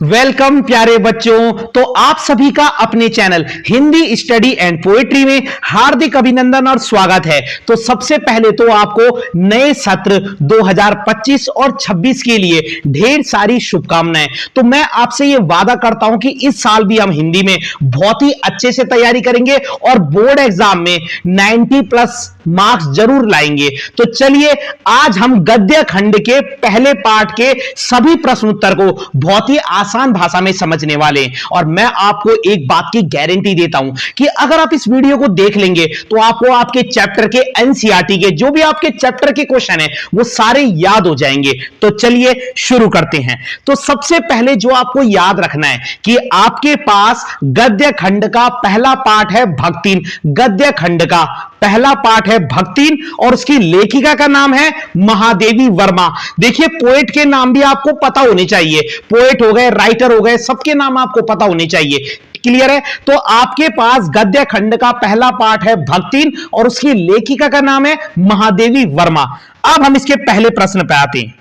Welcome प्यारे बच्चों। तो आप सभी का अपने channel Hindi study and poetry में हार्दिक अभिनंदन और स्वागत है। तो सबसे पहले तो आपको नए सत्र 2025 और 26 के लिए ढेर सारी शुभकामनाएं। तो मैं आपसे ये वादा करता हूं कि इस साल भी हम हिंदी में बहुत ही अच्छे से तैयारी करेंगे और बोर्ड एग्जाम में 90+ मार्क्स जरूर लाएंगे। तो चलिए आज हम गद्य खंड के पहले पार्ट के सभी प्रश्न उत्तर को बहुत ही आसान भाषा में समझने वाले हैं। और मैं आपको एक बात की गारंटी देता हूं कि अगर आप इस वीडियो को देख लेंगे तो आपको आपके चैप्टर के एनसीईआरटी के जो भी आपके चैप्टर के क्वेश्चन है वो सारे याद हो जाएंगे। तो चलिए शुरू करते हैं। तो सबसे पहले जो आपको याद रखना है कि आपके पास गद्य खंड का पहला पार्ट है भक्तिन। गद्य खंड का पहला पार्ट है भक्तिन और उसकी लेखिका का नाम है महादेवी वर्मा। देखिए पोएट के नाम भी आपको पता होने चाहिए, पोएट हो गए, राइटर हो गए, सबके नाम आपको पता होने चाहिए। क्लियर है? तो आपके पास गद्य खंड का पहला पार्ट है भक्तिन और उसकी लेखिका का नाम है महादेवी वर्मा। अब हम इसके पहले प्रश्न पे आते हैं।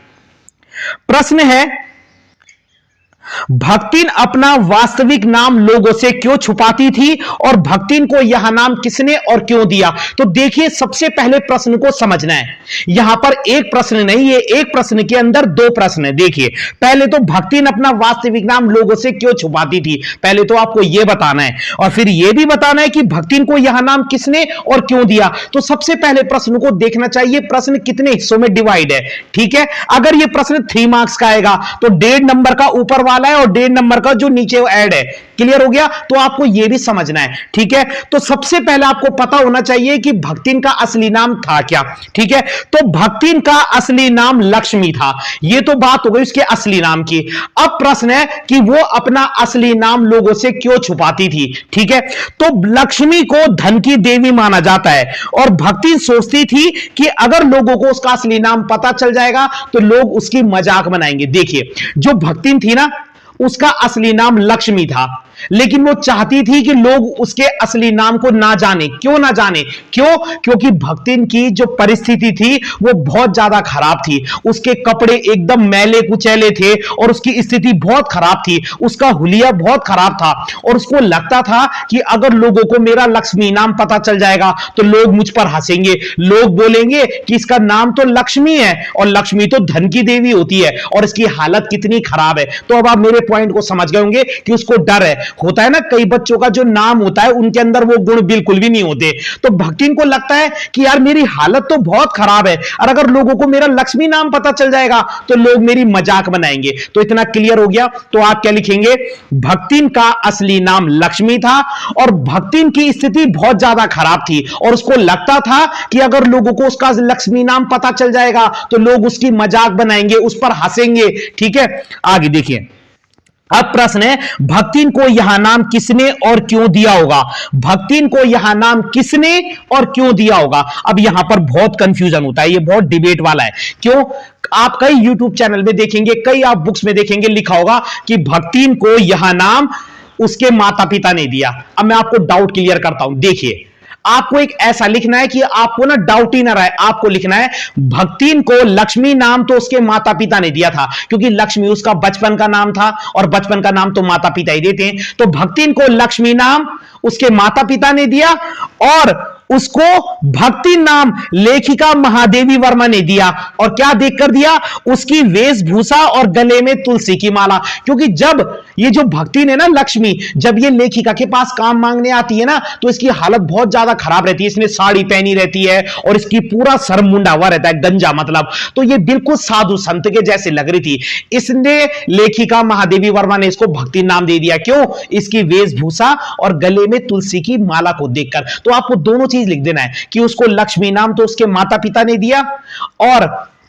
प्रश्न है भक्तिन अपना वास्तविक नाम लोगों से क्यों छुपाती थी और भक्तिन को यह नाम किसने और क्यों दिया? तो देखिए सबसे पहले प्रश्न को समझना है। यहां पर एक प्रश्न नहीं है, एक प्रश्न के अंदर दो प्रश्न है। देखिए पहले तो भक्तिन अपना वास्तविक नाम लोगों से क्यों छुपाती थी, पहले तो आपको यह बताना है और फिर यह भी बताना है कि भक्तिन को यह नाम किसने और क्यों दिया। तो सबसे पहले प्रश्न को देखना चाहिए प्रश्न कितने हिस्सों में डिवाइड है। ठीक है, अगर यह प्रश्न 3 मार्क्स का आएगा तो 1.5 नंबर का ऊपर वाला है और 1.5 नंबर का जो नीचे ऐड है। क्लियर हो गया? तो आपको यह भी समझना है। ठीक है, तो सबसे पहले आपको पता होना चाहिए कि भक्तिन का असली नाम था क्या। ठीक है, तो भक्तिन का असली नाम लक्ष्मी था। यह तो बात हो गई उसके असली नाम की। अब प्रश्न है कि वो अपना असली नाम लोगों से क्यों छुपाती थी। ठीक है, तो लक्ष्मी को धन की देवी माना जाता है और भक्तिन सोचती थी कि अगर लोगों को उसका असली नाम पता चल जाएगा तो लोग उसकी मजाक बनाएंगे। देखिए जो भक्तिन थी ना उसका असली नाम लक्ष्मी था, लेकिन वो चाहती थी कि लोग उसके असली नाम को ना जाने। क्यों ना जाने? क्यों? क्योंकि भक्तिन की जो परिस्थिति थी वो बहुत ज्यादा खराब थी। उसके कपड़े एकदम मैले कुचैले थे और उसकी स्थिति बहुत खराब थी, उसका हुलिया बहुत खराब था और उसको लगता था कि अगर लोगों को मेरा लक्ष्मी नाम पता चल जाएगा तो लोग मुझ पर हंसेंगे, लोग बोलेंगे कि इसका नाम तो लक्ष्मी है और लक्ष्मी तो धन की देवी होती है और इसकी हालत कितनी खराब है। तो अब आप मेरे पॉइंट को समझ गए होंगे कि उसको डर है। होता है ना कई बच्चों का जो नाम होता है उनके अंदर वो गुण बिल्कुल भी नहीं होते। तो भक्तिन को लगता है कि यार मेरी हालत तो बहुत खराब है और अगर लोगों को मेरा लक्ष्मी नाम पता चल जाएगा तो लोग मेरी मजाक बनाएंगे। तो इतना क्लियर हो गया। तो आप क्या लिखेंगे? भक्तिन का असली नाम लक्ष्मी था और भक्तिन की स्थिति बहुत ज्यादा खराब थी और उसको लगता था कि अगर लोगों को उसका लक्ष्मी नाम पता चल जाएगा तो लोग उसकी मजाक बनाएंगे, उस पर हंसेंगे। ठीक है, आगे देखिए। अब प्रश्न है भक्तिन को यह नाम किसने और क्यों दिया होगा? भक्तिन को यह नाम किसने और क्यों दिया होगा? अब यहां पर बहुत कंफ्यूजन होता है, ये बहुत डिबेट वाला है। क्यों? आप कई यूट्यूब चैनल में देखेंगे, कई आप बुक्स में देखेंगे लिखा होगा कि भक्तिन को यह नाम उसके माता पिता ने दिया। अब मैं आपको डाउट क्लियर करता हूं। देखिए आपको एक ऐसा लिखना है कि आपको ना डाउट ही ना रहे। आपको लिखना है भक्तिन को लक्ष्मी नाम तो उसके माता पिता ने दिया था, क्योंकि लक्ष्मी उसका बचपन का नाम था और बचपन का नाम तो माता पिता ही देते हैं। तो भक्तिन को लक्ष्मी नाम उसके माता पिता ने दिया और उसको भक्ति नाम लेखिका महादेवी वर्मा ने दिया। और क्या देखकर दिया? उसकी वेशभूषा और गले में तुलसी की माला। क्योंकि जब ये जो भक्ति ने ना लक्ष्मी, जब ये लेखिका के पास काम मांगने आती है ना तो इसकी हालत बहुत ज्यादा खराब रहती है। इसने साड़ी पहनी रहती है और इसकी पूरा सर मुंडा हुआ रहता है, गंजा मतलब। तो ये बिल्कुल साधु संत के जैसे लग रही थी। इसने लेखिका महादेवी वर्मा ने इसको भक्ति नाम दे दिया। क्यों? इसकी वेशभूषा और गले में तुलसी की माला को देखकर। तो आपको दोनों चीज लिख देना है कि उसको लक्ष्मी नाम तो उसके माता पिता ने दिया और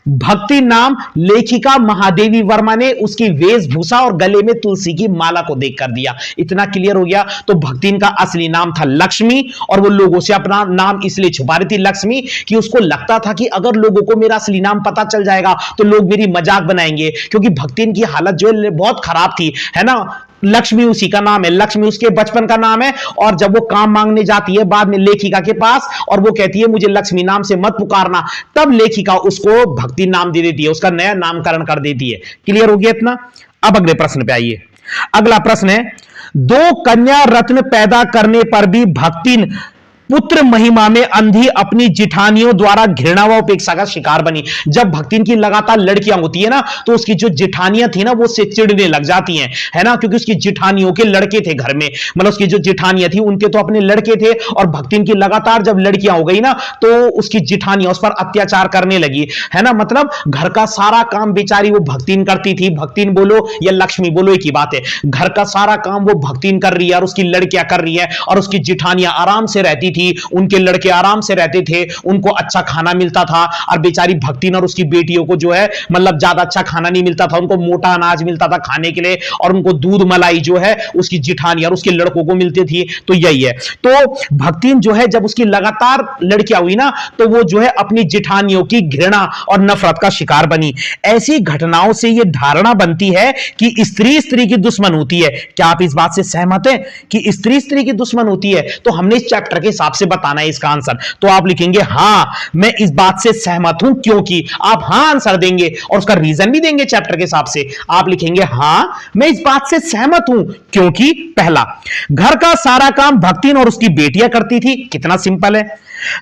भक्ति नाम लेखिका महादेवी वर्मा ने उसकी वेशभूषा और गले में तुलसी की माला को देखकर दिया। इतना क्लियर हो गया। तो भक्तिन का असली नाम था लक्ष्मी और वो लोगों से अपना नाम इसलिए छुपा रही थी लक्ष्मी कि उसको लगता था कि अगर लोगों को मेरा असली नाम पता चल जाएगा तो लोग मेरी मजाक बनाएंगे, क्योंकि भक्तिन की हालत जो है बहुत खराब थी, है ना। लक्ष्मी उसी का नाम है, लक्ष्मी उसके बचपन का नाम है और जब वो काम मांगने जाती है बाद में लेखिका के पास और वो कहती है मुझे लक्ष्मी नाम से मत पुकारना, तब लेखिका उसको भक्ति नाम दे देती है, उसका नया नामकरण कर देती है। क्लियर हो गया इतना? अब अगले प्रश्न पे आइए। अगला प्रश्न है, दो कन्या रत्न पैदा करने पर भी भक्तिन पुत्र महिमा में अंधी अपनी जिठानियों द्वारा घृणा व उपेक्षा का शिकार बनी। जब भक्तिन की लगातार लड़कियां होती है ना, तो उसकी जो जिठानियां थी ना, वो उससे चिढ़ने लग जाती हैं, है ना, क्योंकि उसकी जिठानियों के लड़के थे घर में, मतलब उसकी जो जिठानियां थी उनके तो अपने लड़के थे, और भक्तिन की लगातार जब लड़कियां हो गई ना, तो उसकी जिठानियां उस पर अत्याचार करने लगी, है ना, मतलब घर का सारा काम बेचारी वो भक्तिन करती थी। भक्तिन बोलो या लक्ष्मी बोलो, एक ही बात है, घर का सारा काम वो भक्तिन कर रही है और उसकी लड़कियां कर रही है, और उसकी जिठानियां आराम से रहती थी, उनके लड़के आराम से रहते थे, उनको अच्छा खाना मिलता था, और बेचारी भक्तिन और उसकी बेटियों को जो है मतलब ज्यादा अच्छा खाना नहीं मिलता था, उनको मोटा अनाज मिलता था खाने के लिए, और उनको दूध मलाई जो है उसकी जिठानी और उसके लड़कों को मिलती थी। तो यही है, तो भक्तिन जो है जब उसकी लगातार लड़कियां हुई ना, तो वो जो है अपनी जिठानियों की घृणा और नफरत का शिकार बनी। ऐसी घटनाओं से यह धारणा बनती है कि स्त्री स्त्री की दुश्मन होती है। क्या आप इस बात से सहमत हैं कि स्त्री स्त्री की दुश्मन होती है? तो हमने इस चैप्टर के हिसाब से बताना है इसका आंसर, तो आप लिखेंगे हां मैं इस बात से सहमत हूं, क्योंकि आप हां आंसर देंगे और उसका रीजन भी देंगे चैप्टर के हिसाब से। आप लिखेंगे हां मैं इस बात से सहमत हूं, क्योंकि पहला, घर का सारा काम भक्तिन और उसकी बेटियां करती थी। कितना सिंपल है,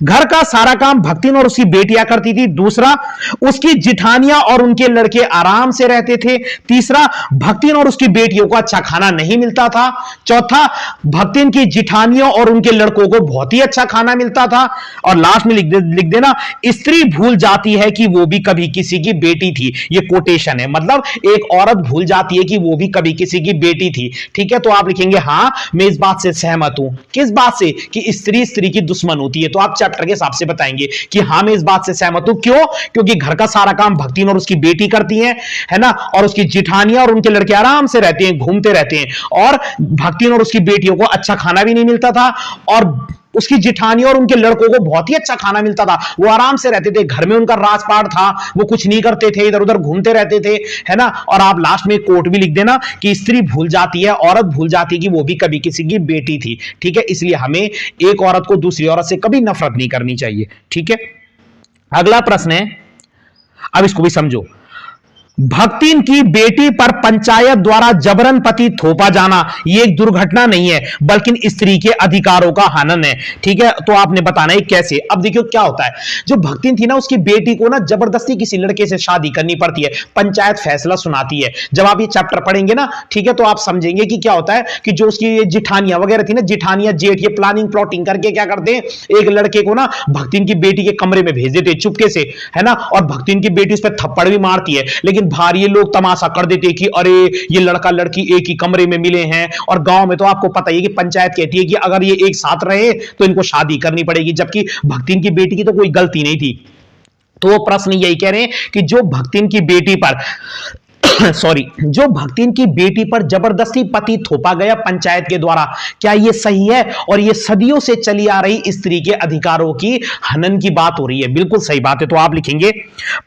घर का सारा काम भक्तिन और उसकी बेटियां करती थी। दूसरा, उसकी जिठानियां और उनके लड़के आराम से रहते थे। तीसरा, भक्तिन और उसकी बेटियों को अच्छा खाना नहीं मिलता था। चौथा, भक्तिन की जिठानियों और उनके लड़कों को बहुत ही अच्छा खाना मिलता था। और लास्ट में लिख देना, स्त्री भूल जाती है कि वो भी कभी किसी की बेटी थी। ये कोटेशन है, मतलब एक औरत भूल जाती है कि वो भी कभी किसी की बेटी थी। ठीक है, तो आप लिखेंगे हां मैं इस बात से सहमत हूं। किस बात से? कि स्त्री स्त्री की दुश्मन होती है। तो आप चैप्टर के हिसाब से बताएंगे कि हां मैं इस बात से सहमत हूं। क्यों? क्योंकि घर का सारा काम भक्तिन और उसकी बेटी करती हैं, है ना, और उसकी जिठानियां और उनके लड़के आराम से रहते हैं, घूमते रहते हैं, और भक्तिन और उसकी बेटियों को अच्छा खाना भी नहीं मिलता था, और उसकी जिठानियों और उनके लड़कों को बहुत ही अच्छा खाना मिलता था। वो आराम से रहते थे, घर में उनका राजपाट था, वो कुछ नहीं करते थे, इधर उधर घूमते रहते थे, है ना। और आप लास्ट में कोट भी लिख देना कि स्त्री भूल जाती है, औरत भूल जाती है कि वो भी कभी किसी की बेटी थी। ठीक है, इसलिए हमें एक औरत को दूसरी औरत से कभी नफरत नहीं करनी चाहिए। ठीक है, अगला प्रश्न है, अब इसको भी समझो। भक्तिन की बेटी पर पंचायत द्वारा जबरन पति थोपा जाना यह एक दुर्घटना नहीं है, बल्कि स्त्री के अधिकारों का हनन है। ठीक है, तो आपने बताना है कैसे। अब देखियो क्या होता है, जो भक्तिन थी ना, उसकी बेटी को ना जबरदस्ती किसी लड़के से शादी करनी पड़ती है, पंचायत फैसला सुनाती है। जब आप ये चैप्टर पढ़ेंगे ना, ठीक है, तो आप समझेंगे कि क्या होता है कि जो उसकी जिठानियां वगैरह थी ना, जिठानियां जेठ, ये प्लानिंग प्लॉटिंग करके क्या करते हैं, एक लड़के को ना भक्तिन की बेटी के कमरे में भेज देते चुपके से, है ना, और भक्तिन की बेटी उस पर थप्पड़ भी मारती है। लेकिन बाहर ये लोग तमाशा कर देते कि अरे ये लड़का लड़की एक ही कमरे में मिले हैं, और गांव में तो आपको पता ही है कि पंचायत कहती है कि अगर ये एक साथ रहे तो इनको शादी करनी पड़ेगी, जबकि भक्तिन की बेटी की तो कोई गलती नहीं थी। तो वो प्रश्न यही कह रहे हैं कि जो भक्तिन की बेटी पर सॉरी, जो भक्तिन की बेटी पर जबरदस्ती पति थोपा गया पंचायत के द्वारा, क्या यह सही है? और यह सदियों से चली आ रही स्त्री के अधिकारों की हनन की बात हो रही है। बिल्कुल सही बात है। तो आप लिखेंगे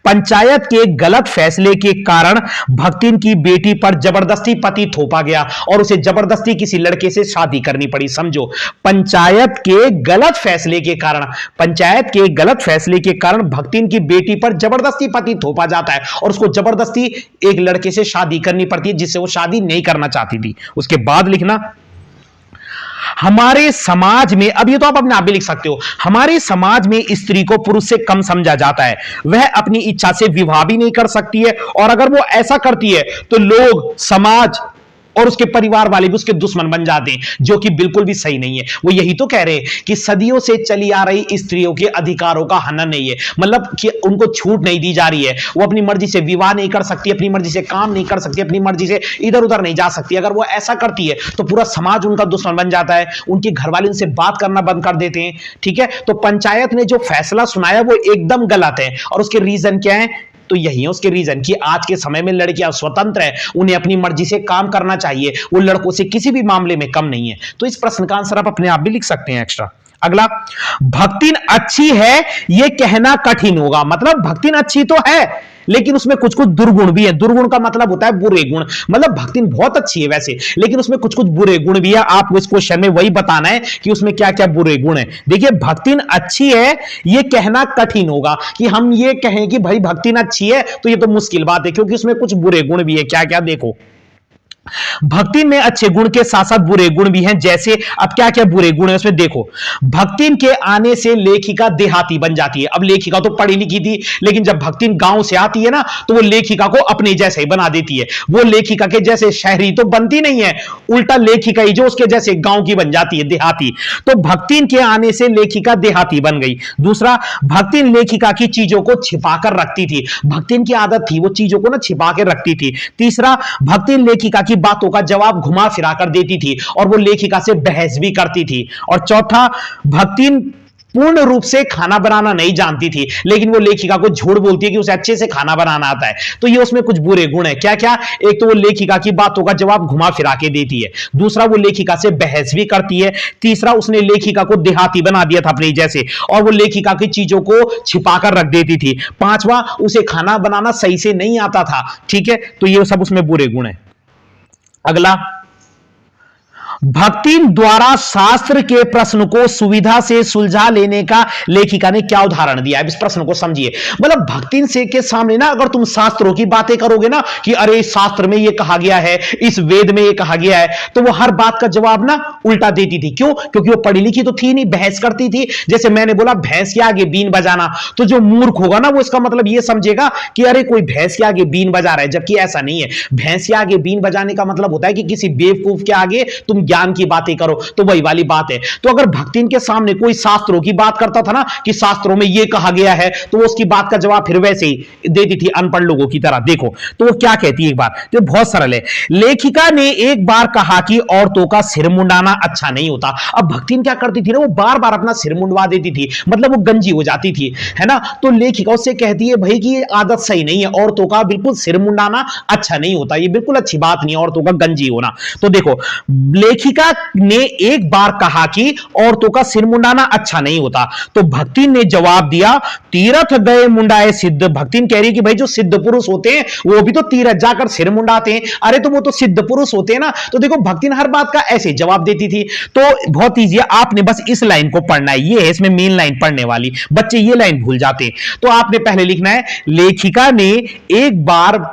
पंचायत के गलत फैसले के कारण भक्तिन की बेटी पर जबरदस्ती पति थोपा गया और उसे जबरदस्ती किसी लड़के से शादी करनी पड़ी। समझो, पंचायत के गलत फैसले के कारण, पंचायत के गलत फैसले के कारण भक्तिन की बेटी पर जबरदस्ती पति थोपा जाता है और उसको जबरदस्ती एक लड़के से शादी करनी पड़ती है जिससे वो शादी नहीं करना चाहती थी। उसके बाद लिखना, हमारे समाज में, अब ये तो आप अपने आप भी लिख सकते हो, हमारे समाज में स्त्री को पुरुष से कम समझा जाता है। वह अपनी इच्छा से विवाह भी नहीं कर सकती है, और अगर वो ऐसा करती है तो लोग, समाज और उसके परिवार वाले भी उसके दुश्मन बन जाते हैं, जो कि बिल्कुल भी सही नहीं है। वो यही तो कह रहे हैं कि सदियों से चली आ रही स्त्रियों के अधिकारों का हनन नहीं है, मतलब कि उनको छूट नहीं दी जा रही है। वो अपनी मर्जी से विवाह नहीं कर सकती, अपनी मर्जी से काम नहीं कर सकती, अपनी मर्जी से इधर उधर नहीं जा सकती। अगर वो ऐसा करती है तो पूरा समाज उनका दुश्मन बन जाता है, उनके घर वाले उनसे बात करना बंद कर देते हैं। ठीक है, तो पंचायत ने जो फैसला सुनाया वो एकदम गलत है, और उसके रीजन क्या है? तो यही है उसके रीजन कि आज के समय में लड़कियां स्वतंत्र हैं, उन्हें अपनी मर्जी से काम करना चाहिए, वो लड़कों से किसी भी मामले में कम नहीं है। तो इस प्रश्न का आंसर आप अपने आप भी लिख सकते हैं एक्स्ट्रा। अगला, भक्तिन अच्छी है यह कहना कठिन होगा। मतलब भक्तिन अच्छी तो है, लेकिन उसमें कुछ कुछ दुर्गुण भी है। दुर्गुण का मतलब होता है बुरे गुण। मतलब भक्तिन बहुत अच्छी है वैसे, लेकिन उसमें कुछ कुछ बुरे गुण भी है। आपको इस क्वेश्चन में वही बताना है कि उसमें क्या क्या बुरे गुण है। देखिए, भक्तिन अच्छी है यह कहना कठिन होगा, कि हम ये कहें कि भाई भक्तिन अच्छी है तो ये तो मुश्किल बात है, क्योंकि उसमें कुछ बुरे गुण भी है। क्या क्या? देखो, भक्तिन में अच्छे गुण के साथ साथ बुरे गुण भी हैं। जैसे अब क्या क्या बुरे गुण है उसमें देखो, भक्तिन के आने से लेखिका देहाती बन जाती है। अब लेखिका तो पढ़ी लिखी थी, लेकिन जब भक्तिन गांव से आती है ना तो वो लेखिका को अपने जैसे ही बना देती है। वो लेखिका के जैसे शहरी तो बनती नहीं है, उल्टा लेखिका ही जो उसके जैसे गांव की बन जाती है, देहाती। तो भक्तिन के आने से लेखिका देहाती बन गई। दूसरा, भक्तिन लेखिका की चीजों को छिपा कर रखती थी। भक्तिन की आदत थी वो चीजों को ना छिपा कर रखती थी। तीसरा, भक्तिन लेखिका की बातों का जवाब घुमा फिरा कर देती थी और वो लेखिका से बहस भी करती थी। और चौथा, भक्तिन पूर्ण रूप से खाना बनाना नहीं जानती थी, लेकिन वो लेखिका को झूठ बोलती है कि उसे अच्छे से खाना बनाना आता है। तो ये उसमें कुछ बुरे गुण है। क्या क्या? एक तो वो लेखिका की बातों का जवाब घुमा फिरा के देती है। दूसरा, वो लेखिका से बहस भी करती है। तीसरा, उसने लेखिका को देहाती बना दिया था अपने जैसे, और वो लेखिका की चीजों को छिपा कर रख देती थी। पांचवा, उसे खाना बनाना सही से नहीं आता था। ठीक है, तो ये सब उसमें बुरे गुण है। अगला, भक्तिन द्वारा शास्त्र के प्रश्न को सुविधा से सुलझा लेने का लेखिका ने क्या उदाहरण दिया है? इस प्रश्न को समझिए। मतलब भक्तिन से के सामने ना अगर तुम शास्त्रों की बातें करोगे ना कि अरे शास्त्र में ये कहा गया है, इस वेद में ये कहा गया है, तो वो हर बात का जवाब ना उल्टा देती थी। क्यों? क्योंकि वो पढ़ी लिखी तो थी नहीं, बहस करती थी। जैसे मैंने बोला भैंस के आगे बीन बजाना, तो जो मूर्ख होगा ना वो इसका मतलब ये समझेगा कि अरे कोई भैंस के आगे बीन बजा रहा है, जबकि ऐसा नहीं है। भैंस के आगे बीन बजाने का मतलब होता है कि किसी बेवकूफ के आगे तुम ज्ञान की बातें करो, तो वही वाली बात है। तो अगर भक्तिन के सामने कोई शास्त्रों की बात करता था ना कि शास्त्रों में यह कहा गया है, तो वो उसकी बात का जवाब फिर वैसे ही देती थी अनपढ़ लोगों की तरह। देखो तो वो क्या कहती है एक बार, तो बहुत सरल है। लेखिका ने एक बार कहा कि औरतों का सिर मुंडाना अच्छा नहीं होता। अब भक्तिन क्या करती थी ना, वो बार बार अपना सिर मुंडवा देती थी, मतलब वो गंजी हो जाती थी, है ना। तो लेखिका उससे कहती है भाई कि ये आदत सही नहीं है, औरतों का बिल्कुल सिर मुंडाना अच्छा नहीं होता, ये बिल्कुल अच्छी बात नहीं है औरतों का गंजी होना। तो देखो, लेखिका ने एक बार कहा कि औरतों का सिर मुंडाना अच्छा नहीं होता, तो भक्तिन ने जवाब दिया, तीरथ गए मुंडाए सिद्ध। भक्तिन कह रही कि भाई जो सिद्ध पुरुष होते हैं वो भी तो तीरथ जाकर सिर मुंडाते हैं। अरे तो वो तो सिद्ध पुरुष होते हैं ना। तो देखो भक्तिन हर बात का ऐसे जवाब देती थी। तो बहुत ईजी है, आपने बस इस लाइन को पढ़ना है, ये है इसमें मेन लाइन पढ़ने वाली। बच्चे ये लाइन भूल जाते हैं। तो आपने पहले लिखना है, लेखिका ने एक बार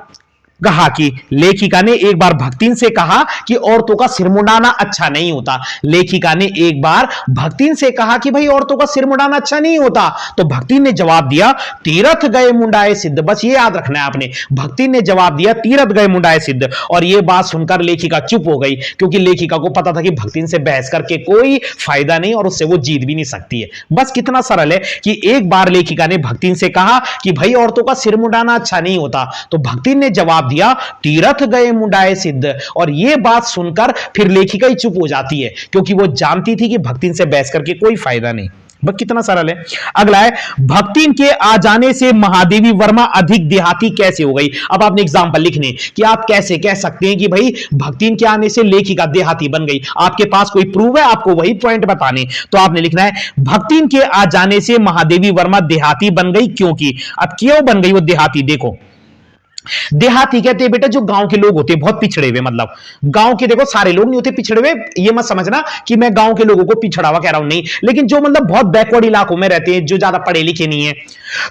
कहा कि, लेखिका ने एक बार भक्तिन से कहा कि औरतों का सिर मुंडाना अच्छा नहीं होता। लेखिका ने एक बार भक्तिन से कहा कि भाई औरतों का सिर मुंडाना अच्छा नहीं होता। तो भक्तिन ने जवाब दिया, तीरथ गए मुंडाए सिद्ध। बस ये याद रखना है आपने, भक्तिन ने जवाब दिया तीरथ गए मुंडाए सिद्ध। और ये बात सुनकर लेखिका चुप हो गई, क्योंकि लेखिका को पता था कि भक्तिन से बहस करके कोई फायदा नहीं और उससे वो जीत भी नहीं सकती है। बस कितना सरल है कि एक बार लेखिका ने भक्तिन से कहा कि भाई औरतों का सिर मुंडाना अच्छा नहीं होता, तो भक्तिन ने जवाब दिया, तीरथ गए मुंडाए सिद्ध। और यह बात सुनकर फिर लेखिका ही चुप हो जाती है, क्योंकि वो जानती थी कि भक्तिन से बहस करके कोई फायदा नहीं। बस कितना सरल है। अगला है, भक्तिन के आ जाने से महादेवी वर्मा अधिक देहाती कैसे हो गई? अब आपने एग्जांपल लिखने कि आप कैसे कह सकते हैं कि भाई भक्तिन के आने से लेखिका देहाती बन गई। आपके पास कोई प्रूफ है? आपको वही पॉइंट बताने। तो आपने लिखना है, भक्तिन के आ जाने से महादेवी वर्मा देहाती बन गई क्योंकि। अब क्यों बन गई वो देहाती? देखो, देहाती कहते हैं बेटा जो गांव के लोग होते हैं बहुत पिछड़े हुए, मतलब गांव के, देखो सारे लोग नहीं होते पिछड़े हुए, ये मत समझना कि मैं गांव के लोगों को पिछड़ा हुआ कह रहा हूं, नहीं, लेकिन जो मतलब बहुत बैकवर्ड इलाकों में रहते हैं, जो ज्यादा पढ़े लिखे नहीं है।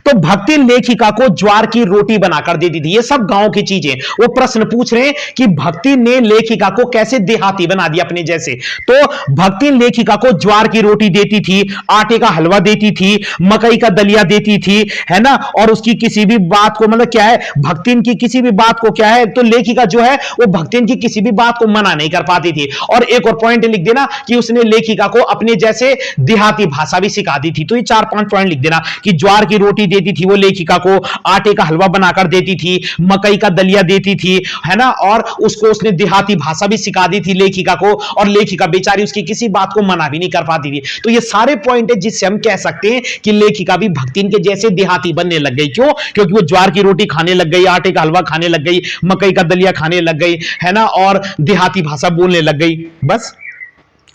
तो भक्तिन लेखिका को ज्वार की रोटी बनाकर देती थी। ये सब गांव की चीजें। वो प्रश्न पूछ रहे हैं कि भक्तिन ने लेखिका को कैसे देहाती बना दिया अपने जैसे। तो भक्तिन लेखिका को ज्वार की रोटी देती थी, आटे का हलवा देती थी, मकई का दलिया देती थी, है ना। और उसकी किसी भी बात को, मतलब क्या है, भक्तिन की किसी भी बात को क्या है, तो लेखिका जो है वो भक्तिन की किसी भी बात को मना नहीं कर पाती थी। और एक और पॉइंट लिख देना कि उसने लेखिका को अपने जैसे देहाती भाषा भी सिखा दी थी। तो ये 4-5 पॉइंट लिख देना कि ज्वार की रोटी देती थी वो लेखिका को, आटे का हलवा बनाकर देती थी, मकई का दलिया देती थी, है ना, और उसको उसने देहाती भाषा भी सिखा दी थी लेखिका को। और लेखिका बेचारी उसकी किसी बात को मना भी नहीं कर पाती थी। तो ये सारे पॉइंट है जिससे हम कह सकते हैं कि लेखिका भी भक्तिन के जैसे देहाती बनने लग गई। क्यों? क्योंकि वो ज्वार की रोटी खाने लग गई, आटे का हलवा खाने लग गई, मकई का दलिया खाने लग गई, है ना, और देहाती भाषा बोलने लग गई। बस।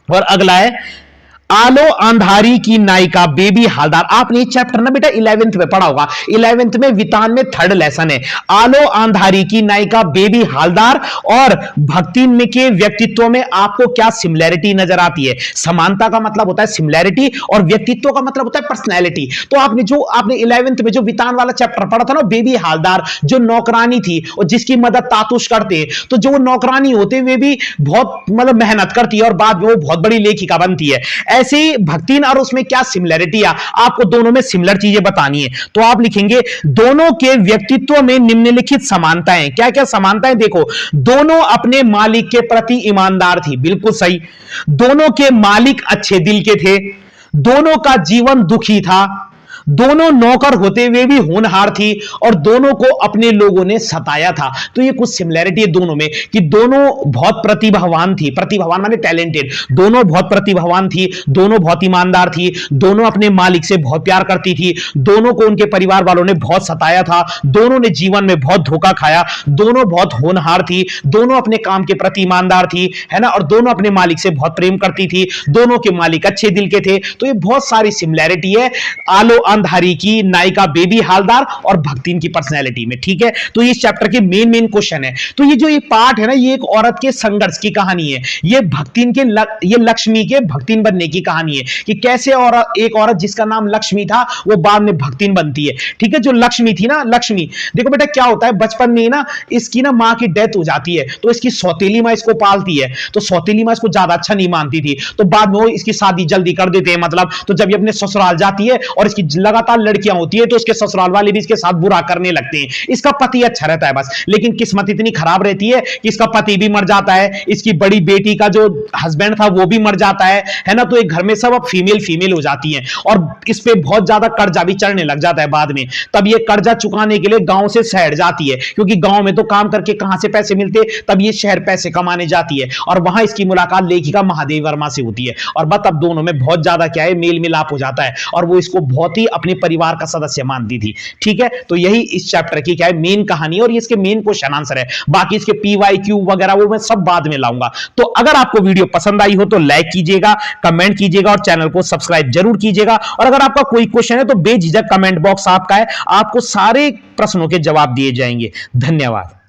और अगला है, आलो अंधारी की नायिका बेबी हालदार। आपने चैप्टर ना बेटा 11th में पढ़ा होगा, 11th में वितान में 3rd लेसन है। आलो अंधारी की नायिका बेबी हालदार और भक्तिन में के व्यक्तित्व में आपको क्या सिमिलैरिटी नजर आती है? समानता का मतलब होता है सिमिलैरिटी और व्यक्तित्व का मतलब होता है पर्सनैलिटी। तो आपने 11th में जो वितान वाला चैप्टर पढ़ा था ना, बेबी हालदार जो नौकरानी थी और जिसकी मदद तातुश करते, तो जो नौकरानी होते हुए भी बहुत मतलब मेहनत करती है और बाद में वो बहुत बड़ी लेखिका बनती है। ऐसे ही भक्तिन और उसमें क्या सिमिलरिटी है, आपको दोनों में सिमिलर चीजें बतानी है। तो आप लिखेंगे दोनों के व्यक्तित्व में निम्नलिखित समानताएं। क्या क्या समानताएं? देखो, दोनों अपने मालिक के प्रति ईमानदार थी, बिल्कुल सही। दोनों के मालिक अच्छे दिल के थे। दोनों का जीवन दुखी था। दोनों नौकर होते हुए भी होनहार थी और दोनों को अपने लोगों ने सताया था। तो ये कुछ सिमिलैरिटी है दोनों में कि दोनों बहुत प्रतिभावान थी। प्रतिभावान माने टैलेंटेड। दोनों बहुत प्रतिभावान थी, दोनों बहुत ईमानदार थी, दोनों अपने मालिक से बहुत प्यार करती थी, दोनों को उनके परिवार वालों ने बहुत सताया था, दोनों ने जीवन में बहुत धोखा खाया, दोनों बहुत होनहार थी, दोनों अपने काम के प्रति ईमानदार थी, है ना, और दोनों अपने मालिक से बहुत प्रेम करती थी, दोनों के मालिक अच्छे दिल के थे। तो ये बहुत सारी सिमिलैरिटी है आलो अंधारी की नायिका बेबी हालदार और भक्तिन की पर्सनैलिटी में। ठीक है, तो इस चैप्टर के मेन क्वेश्चन है। तो ये जो ये पार्ट है ना, ये एक औरत के संघर्ष की कहानी है। ये भक्तिन के ये लक्ष्मी के भक्तिन बनने की कहानी है कि कैसे एक औरत जिसका नाम लक्ष्मी था वो बाद में भक्तिन बनती है। ठीक है, जो लक्ष्मी थी ना, लक्ष्मी देखो बेटा क्या होता है, बचपन में ना इसकी ना मां की डेथ हो जाती है, तो इसकी सौतेली मां इसको पालती है, तो सौतेली मां इसको ज्यादा अच्छा नहीं मानती थी, तो बाद में वो इसकी शादी जल्दी कर देते हैं। मतलब तो जब ये अपने ससुराल जाती है और इसकी लगातार लड़कियां होती है, तो उसके ससुराल वाले भी इसके साथ बुरा करने लगते हैं। इसका पति अच्छा रहता है बस, लेकिन किस्मत इतनी खराब रहती है कि इसका पति भी मर जाता है, इसकी बड़ी बेटी का जो हस्बैंड था वो भी मर जाता है ना। तो एक घर में सब अब फीमेल हो जाती हैं और इस पे बहुत ज्यादा कर्जा भी चढ़ने लग जाता है बाद में। तब ये कर्जा चुकाने के लिए गांव से शहर जाती है, क्योंकि गांव में तो काम करके कहां से पैसे मिलते, तब ये शहर पैसे कमाने जाती है और वहां इसकी मुलाकात लेखिका महादेव वर्मा से होती है और बस अब दोनों में बहुत ज्यादा क्या है, मेल मिलाप हो जाता है और वो इसको बहुत ही अपने परिवार का सदस्य मानती थी। ठीक है, तो यही इस चैप्टर की क्या है, मेन कहानी है और ये इसके मेन क्वेश्चन आंसर है। बाकी इसके PYQ वगैरह वो मैं सब बाद में लाऊंगा। तो अगर आपको वीडियो पसंद आई हो तो लाइक कीजिएगा, कमेंट कीजिएगा और चैनल को सब्सक्राइब जरूर कीजिएगा। और अगर आपका कोई क्वेश्चन है तो बेझिझक कमेंट बॉक्स आपका है, आपको सारे प्रश्नों के जवाब दिए जाएंगे। धन्यवाद।